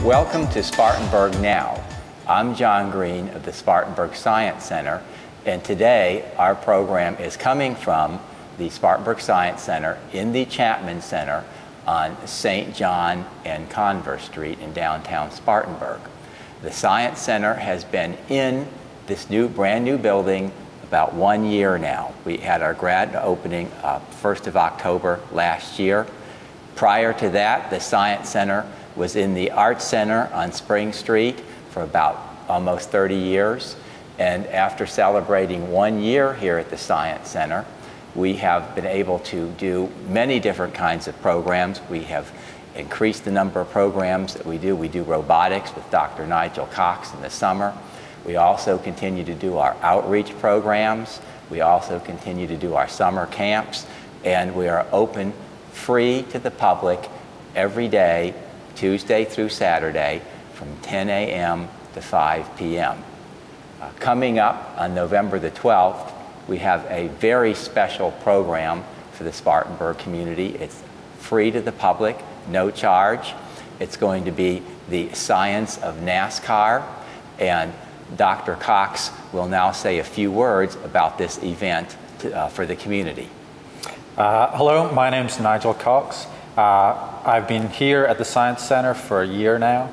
Welcome to Spartanburg Now. I'm John Green of the Spartanburg Science Center, and today our program is coming from the Spartanburg Science Center in the Chapman Center on St. John and Converse Street in downtown Spartanburg. The Science Center has been in this brand new building about 1 year now. We had our grand opening 1st of October last year. Prior to that, the Science Center was in the Arts Center on Spring Street for about almost 30 years. And after celebrating 1 year here at the Science Center, we have been able to do many different kinds of programs. We have increased the number of programs that we do. We do robotics with Dr. Nigel Cox in the summer. We also continue to do our outreach programs. We also continue to do our summer camps. And we are open free to the public every day, Tuesday through Saturday, from 10 a.m. to 5 p.m. Coming up on November the 12th, we have a very special program for the Spartanburg community. It's free to the public, no charge. It's going to be the Science of NASCAR, and Dr. Cox will now say a few words about this event for the community. Hello, my name's Nigel Cox. I've been here at the Science Center for a year now.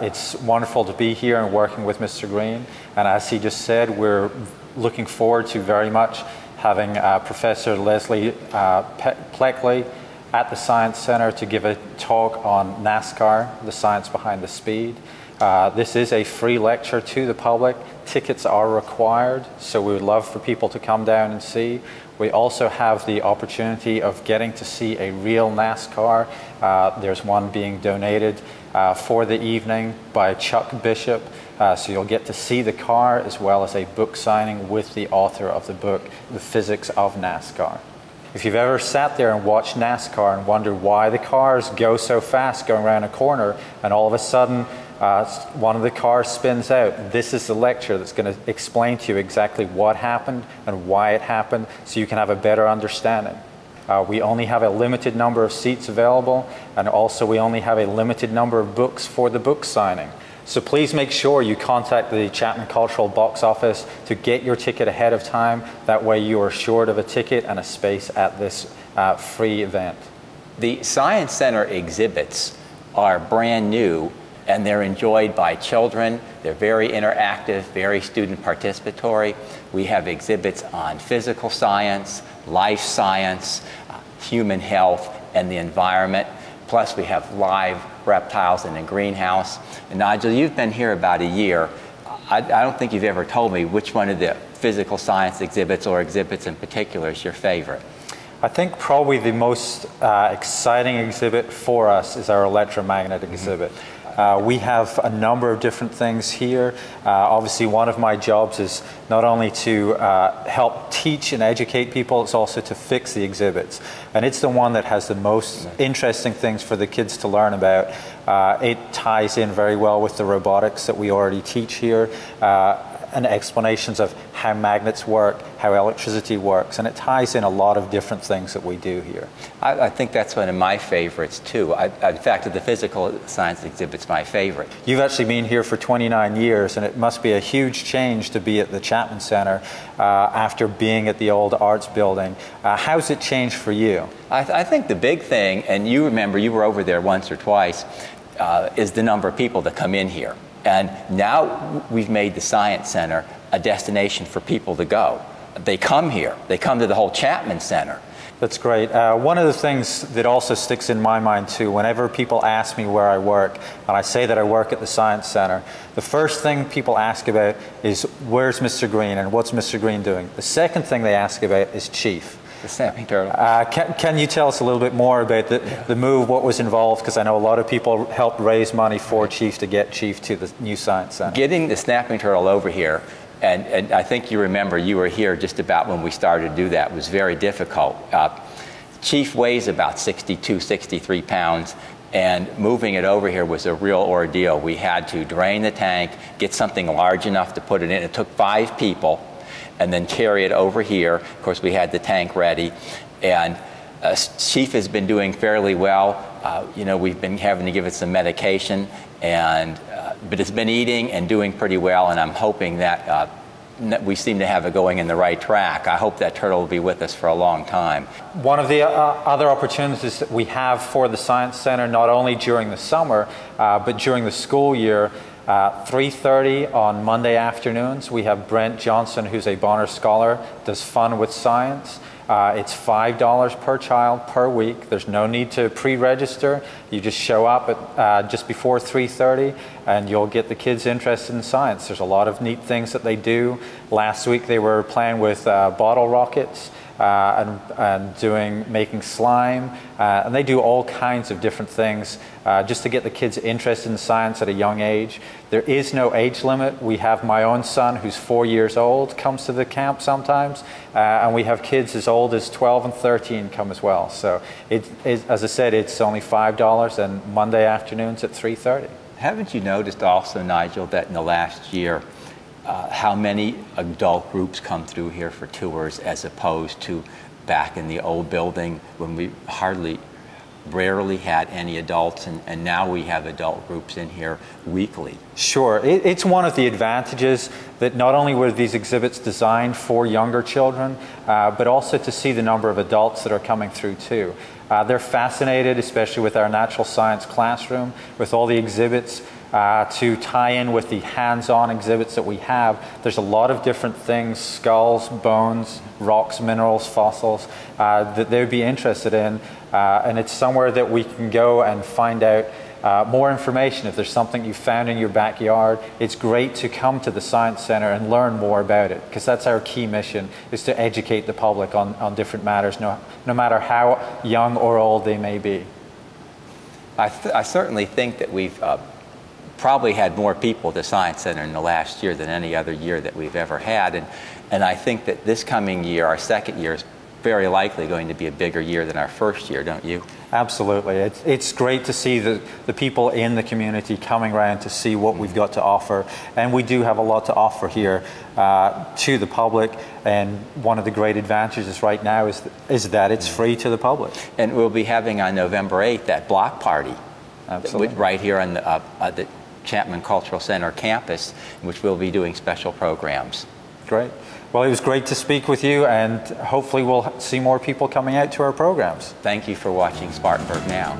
It's wonderful to be here and working with Mr. Green. And as he just said, we're looking forward to very much having Professor Leslie Pleckley at the Science Center to give a talk on NASCAR, the science behind the speed. This is a free lecture to the public. Tickets are required, so we would love for people to come down and see. We also have the opportunity of getting to see a real NASCAR. There's one being donated for the evening by Chuck Bishop. So you'll get to see the car as well as a book signing with the author of the book, The Physics of NASCAR. If you've ever sat there and watched NASCAR and wondered why the cars go so fast going around a corner and all of a sudden one of the cars spins out, this is the lecture that's going to explain to you exactly what happened and why it happened so you can have a better understanding. We only have a limited number of seats available, and also we only have a limited number of books for the book signing. So please make sure you contact the Chapman Cultural Box Office to get your ticket ahead of time. That way you are assured of a ticket and a space at this free event. The Science Center exhibits are brand new, and they're enjoyed by children. They're very interactive, very student participatory. We have exhibits on physical science, life science, human health, and the environment. Plus we have live reptiles in the greenhouse. And Nigel, you've been here about a year. I don't think you've ever told me which one of the physical science exhibits or exhibits in particular is your favorite. I think probably the most exciting exhibit for us is our electromagnetic exhibit. We have a number of different things here. Obviously, one of my jobs is not only to help teach and educate people, it's also to fix the exhibits. And it's the one that has the most interesting things for the kids to learn about. It ties in very well with the robotics that we already teach here, and explanations of how magnets work, how electricity works, and it ties in a lot of different things that we do here. I think that's one of my favorites too. In fact, the physical science exhibit's my favorite. You've actually been here for 29 years, and it must be a huge change to be at the Chapman Center after being at the old arts building. How's it changed for you? I think the big thing, and you remember you were over there once or twice, is the number of people that come in here. And now we've made the Science Center a destination for people to go. They come here. They come to the whole Chapman Center. That's great. One of the things that also sticks in my mind too, whenever people ask me where I work, and I say that I work at the Science Center, the first thing people ask about is, where's Mr. Green and what's Mr. Green doing? The second thing they ask about is Chief. The snapping turtle. Can you tell us a little bit more about the move, what was involved? Because I know a lot of people helped raise money for Chief to get Chief to the new Science Center. Getting the snapping turtle over here, and I think you remember you were here just about when we started to do that, was very difficult. Chief weighs about 62, 63 pounds, and moving it over here was a real ordeal. We had to drain the tank, get something large enough to put it in. It took 5 people. And then carry it over here. Of course, we had the tank ready, and Chief has been doing fairly well. You know, we've been having to give it some medication, but it's been eating and doing pretty well, and I'm hoping that we seem to have it going in the right track. I hope that turtle will be with us for a long time. One of the other opportunities that we have for the Science Center, not only during the summer, but during the school year, 3:30 on Monday afternoons, we have Brent Johnson, who's a Bonner Scholar, does Fun with Science. It's $5 per child per week. There's no need to pre-register. You just show up at just before 3:30 and you'll get the kids interested in science. There's a lot of neat things that they do. Last week they were playing with bottle rockets and making slime, and they do all kinds of different things just to get the kids interested in science at a young age. There is no age limit. We have my own son, who's 4 years old, comes to the camp sometimes, and we have kids as old as 12 and 13 come as well. So as I said, it's only $5 and Monday afternoons at 3:30. Haven't you noticed also, Nigel, that in the last year how many adult groups come through here for tours as opposed to back in the old building when we rarely had any adults, and now we have adult groups in here weekly? Sure. It's one of the advantages that not only were these exhibits designed for younger children, but also to see the number of adults that are coming through too. They're fascinated, especially with our natural science classroom, with all the exhibits. To tie in with the hands-on exhibits that we have, there's a lot of different things, skulls, bones, rocks, minerals, fossils, that they would be interested in. And it's somewhere that we can go and find out more information. If there's something you found in your backyard, it's great to come to the Science Center and learn more about it, because that's our key mission, is to educate the public on different matters, no matter how young or old they may be. I certainly think that we've probably had more people at the Science Center in the last year than any other year that we've ever had, and I think that this coming year, our second year, is very likely going to be a bigger year than our first year, don't you? Absolutely. It's great to see the people in the community coming around to see what we've got to offer, and we do have a lot to offer here to the public, and one of the great advantages right now is that it's free to the public. And we'll be having on November 8th that block party. Absolutely. Right here on the Chapman Cultural Center campus, in which we'll be doing special programs. Great. Well, it was great to speak with you, and hopefully we'll see more people coming out to our programs. Thank you for watching Spartanburg Now.